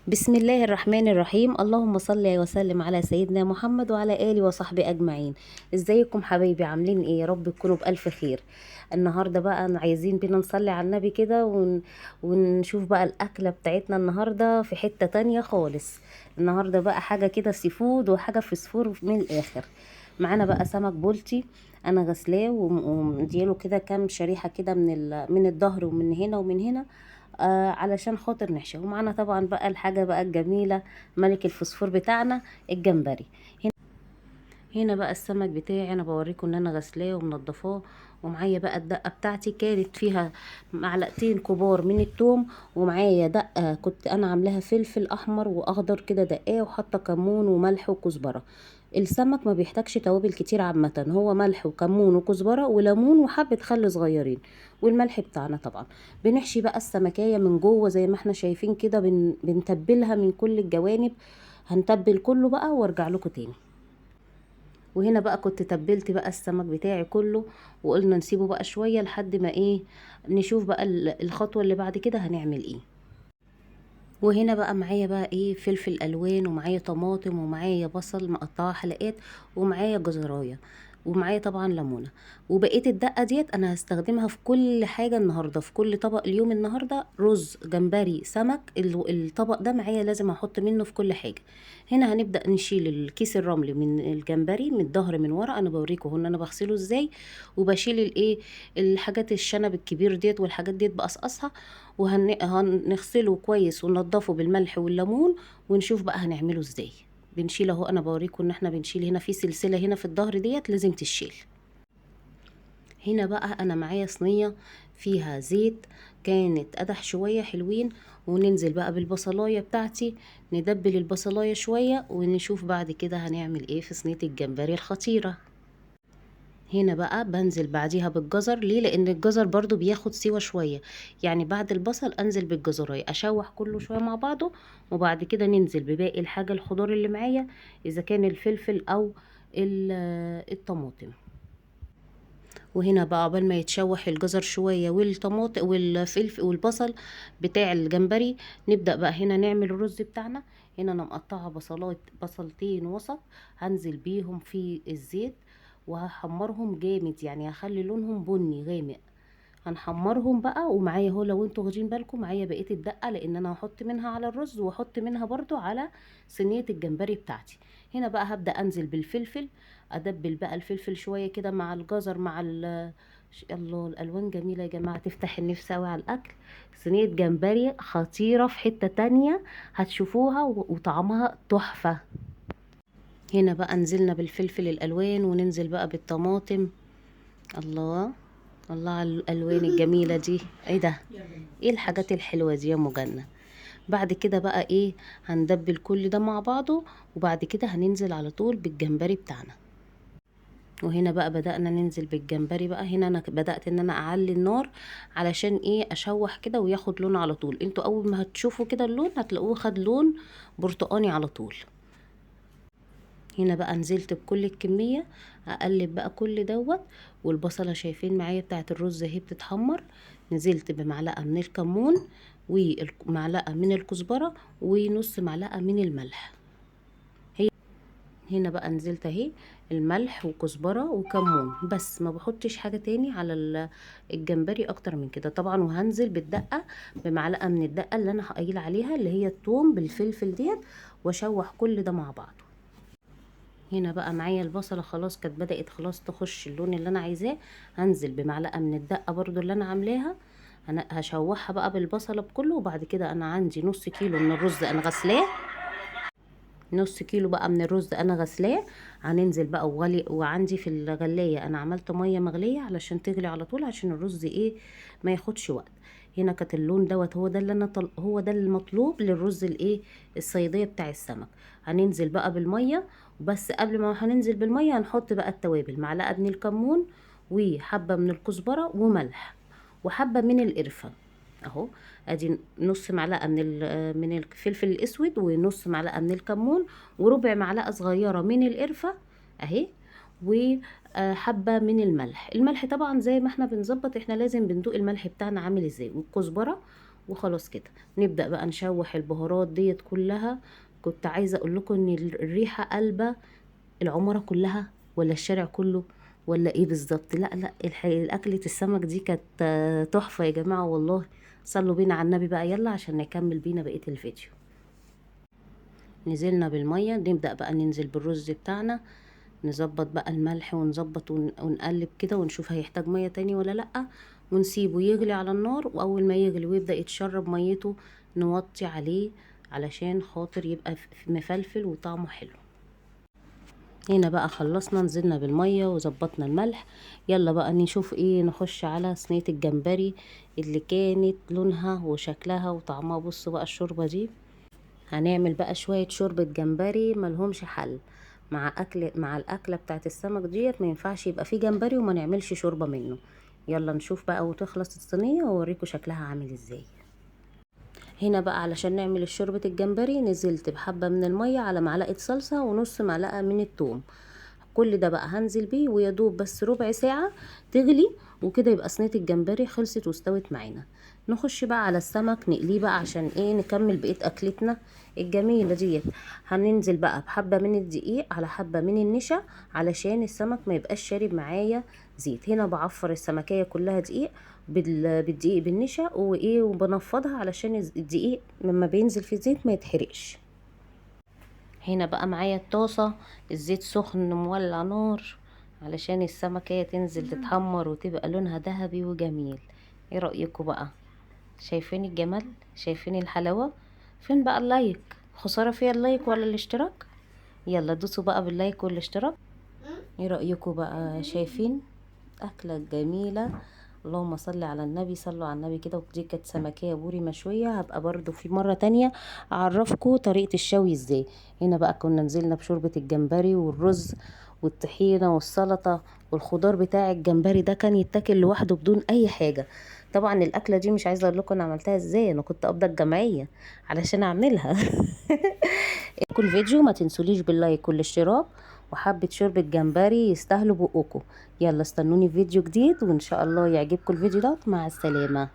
بسم الله الرحمن الرحيم. اللهم صل وسلم على سيدنا محمد وعلى آله وصحبه أجمعين. ازيكم حبايبي؟ عاملين ايه؟ يا رب تكونوا بألف خير. النهاردة بقى عايزين بينا نصلي على النبي كده ونشوف بقى الأكلة بتاعتنا النهاردة في حتة تانية خالص. النهاردة بقى حاجة كده سي فود وحاجة فسفور من الآخر. معانا بقى سمك بولتي، انا غسلاه ومديله كده كام شريحة كده من الظهر ومن هنا ومن هنا، علشان خاطر نحشي. ومعانا طبعا بقى الحاجة بقى الجميلة، ملك الفوسفور بتاعنا، الجمبري. هنا بقى السمك بتاعي انا بوريكم ان انا غسلاه ومنضفاه. ومعايا بقى الدقه بتاعتي كانت فيها معلقتين كبار من التوم، ومعايا دقه كنت انا عاملاها فلفل احمر واخضر كده دقاه، وحاطه كمون وملح وكزبره. السمك ما بيحتاجش توابل كتير عامه، هو ملح وكمون وكزبره وليمون وحبه خل صغيرين، والملح بتاعنا طبعا. بنحشي بقى السمكيه من جوه زي ما احنا شايفين كده، بنتبلها من كل الجوانب. هنتبل كله بقى وارجع لكم تاني. وهنا بقى كنت تبلت بقى السمك بتاعي كله، وقلنا نسيبه بقى شوية لحد ما ايه، نشوف بقى الخطوة اللي بعد كده هنعمل ايه. وهنا بقى معايا بقى ايه، فلفل الوان، ومعايا طماطم، ومعايا بصل مقطعه حلقات، ومعايا جزرايه، ومعايا طبعا ليمونه. وبقيه الدقه ديت انا هستخدمها في كل حاجه النهارده، في كل طبق اليوم النهارده، رز جمبري سمك. الطبق ده معايا لازم احط منه في كل حاجه. هنا هنبدا نشيل الكيس الرمل من الجمبري من الظهر من ورا. انا بوريكم هنا انا بغسله ازاي، وبشيل الايه، الحاجات الشنب الكبير ديت والحاجات ديت بقصقصها. وهنغسله كويس وننضفه بالملح والليمون، ونشوف بقى هنعمله ازاي. بنشيل اهو، انا بوريكم ان احنا بنشيل. هنا في سلسلة هنا في الظهر ديت لازم تشيل. هنا بقى انا معايا صينية فيها زيت، كانت قدح شوية حلوين. وننزل بقى بالبصلاية بتاعتي، ندبل البصلاية شوية، ونشوف بعد كده هنعمل ايه في صينية الجمبري الخطيرة. هنا بقى بنزل بعديها بالجزر. ليه؟ لان الجزر برضو بياخد سوا شوية. يعني بعد البصل انزل بالجزرايه، اشوح كله شوية مع بعضه، وبعد كده ننزل بباقي الحاجة الخضار اللي معايا، اذا كان الفلفل او الطماطم. وهنا بقى عقبال ما يتشوح الجزر شوية والطماطم والفلفل والبصل بتاع الجمبري، نبدأ بقى هنا نعمل الرز بتاعنا. هنا انا مقطعة بصلتين وسط، هنزل بيهم في الزيت وهحمرهم جامد، يعني هخلي لونهم بني غامق. هنحمرهم بقى. ومعايا اهو، لو انتوا واخدين بالكم، معايا بقيه الدقه، لان انا هحط منها على الرز واحط منها برضو على صينيه الجمبري بتاعتي. هنا بقى هبدا انزل بالفلفل، ادبل بقى الفلفل شويه كده مع الجزر مع الله، الالوان جميله يا جماعه، تفتح النفس قوي على الاكل. صينيه جمبري خطيره في حته تانية، هتشوفوها وطعمها تحفه. هنا بقى نزلنا بالفلفل الالوان، وننزل بقى بالطماطم. الله، الله على الالوان الجميله دي. ايه ده؟ ايه الحاجات الحلوه دي يا مجنة؟ بعد كده بقى ايه، هندبل كل ده مع بعضه، وبعد كده هننزل على طول بالجمبري بتاعنا. وهنا بقى بدأنا ننزل بالجمبري بقى. هنا انا بدأت ان انا اعلي النار علشان ايه، اشوح كده وياخد لون على طول. انتوا اول ما هتشوفوا كده اللون هتلاقوه خد لون برتقاني على طول. هنا بقى نزلت بكل الكمية، اقلب بقى كل دوت. والبصلة شايفين معايا بتاعت الرز اهي بتتحمر. نزلت بمعلقة من الكمون، ومعلقة من الكزبرة، ونص معلقة من الملح. هي هنا بقى نزلت اهي، الملح وكزبرة وكمون بس، ما بحطش حاجة تاني على الجمبري اكتر من كده طبعا. وهنزل بالدقة بمعلقة من الدقة اللي انا قايله عليها، اللي هي الثوم بالفلفل ديت، واشوح كل ده مع بعض. هنا بقى معايا البصلة خلاص كانت بدأت خلاص تخش اللون اللي انا عايزاه. هنزل بمعلقة من الدقة برضو اللي انا عاملاها. انا هشوحها بقى بالبصلة بكله. وبعد كده انا عندي نص كيلو من الرز انا غسلاه، نص كيلو بقى من الرز انا غسلاه. هننزل بقى وغلي، وعندي في الغلاية انا عملت مية مغلية علشان تغلي على طول، عشان الرز ايه، ما ياخدش وقت. هنا كانت اللون دوت هو ده اللي انا هو ده المطلوب للرز الايه، الصيادية بتاع السمك. هننزل بقى بالمية. بس قبل ما هننزل بالمية هنحط بقى التوابل، معلقة من الكمون، وحبة من الكزبرة وملح، وحبة من القرفة اهو. ادي نص معلقه من الفلفل الاسود، ونص معلقه من الكمون، وربع معلقه صغيره من القرفه اهي، وحبه من الملح. الملح طبعا زي ما احنا بنظبط، احنا لازم بندوق الملح بتاعنا عامل ازاي، والكزبره وخلاص كده نبدأ بقى نشوح البهارات ديت كلها. كنت عايزة اقول لكم ان الريحة قلبة العمارة كلها ولا الشارع كله ولا ايه بالظبط. لا لا، اكلة السمك دي كانت تحفة يا جماعة والله. صلوا بينا على النبي بقى يلا عشان نكمل بينا بقية الفيديو. نزلنا بالمية، نبدأ بقى ننزل بالرز بتاعنا، نظبط بقى الملح ونظبط ونقلب كده ونشوف هيحتاج مية تاني ولا لأ، ونسيبه يغلي على النار. واول ما يغلي ويبدأ يتشرب ميته نوطي عليه علشان خاطر يبقى مفلفل وطعمه حلو. هنا بقى خلصنا، نزلنا بالمية وظبطنا الملح. يلا بقى نشوف ايه، نخش على صينية الجمبري اللي كانت لونها وشكلها وطعمها. بصوا بقى الشوربة دي، هنعمل بقى شوية شوربة جمبري ملهمش حل مع الأكلة بتاعت السمك ديت. ما ينفعش يبقى فيه جمبري وما نعملش شوربة منه. يلا نشوف بقى وتخلص الصينية واوريكم شكلها عامل ازاي. هنا بقى علشان نعمل الشوربة الجمبري نزلت بحبة من المية على معلقة صلصة ونص معلقة من الثوم. كل ده بقى هنزل بيه ويدوب بس ربع ساعة تغلي، وكده يبقى صينية الجمبري خلصت واستوت معانا. نخش بقى على السمك نقليه بقى عشان ايه نكمل بقية اكلتنا الجميلة ديت. هننزل بقى بحبة من الدقيق على حبة من النشا علشان السمك ما يبقاش شارب معايا زيت. هنا بعفر السمكية كلها دقيق بالدقيق بالنشا وايه، وبنفضها علشان الدقيق لما بينزل في الزيت ما يتحرقش. هنا بقى معايا الطاسة، الزيت سخن مولع نار علشان السمكية تنزل تتحمر وتبقى لونها ذهبي وجميل. ايه رأيكم بقى؟ شايفين الجمال؟ شايفين الحلاوة؟ فين بقى اللايك؟ خسارة فيها اللايك ولا الاشتراك؟ يلا دوسوا بقى باللايك والاشتراك. ايه رأيكم بقى؟ شايفين أكلة جميلة؟ اللهم صل على النبي، صلوا على النبي كده. ودي كانت سمكية بوري مشوية، هبقى برضو في مرة تانية اعرفكم طريقة الشوي ازاي. هنا بقى كنا نزلنا بشوربة الجمبري والرز والطحينة والسلطة والخضار بتاع الجمبري ده كان يتاكل لوحده بدون اي حاجة. طبعا الاكلة دي مش عايزة اقول لكم انا عملتها ازاي، انا كنت قابضة الجمعية علشان اعملها. كل فيديو ما تنسوليش باللايك والاشتراك، وحبة شوربة جمبري يستاهلوا بقكم. يلا استنوني في فيديو جديد وان شاء الله يعجبكم الفيديو ده. مع السلامة.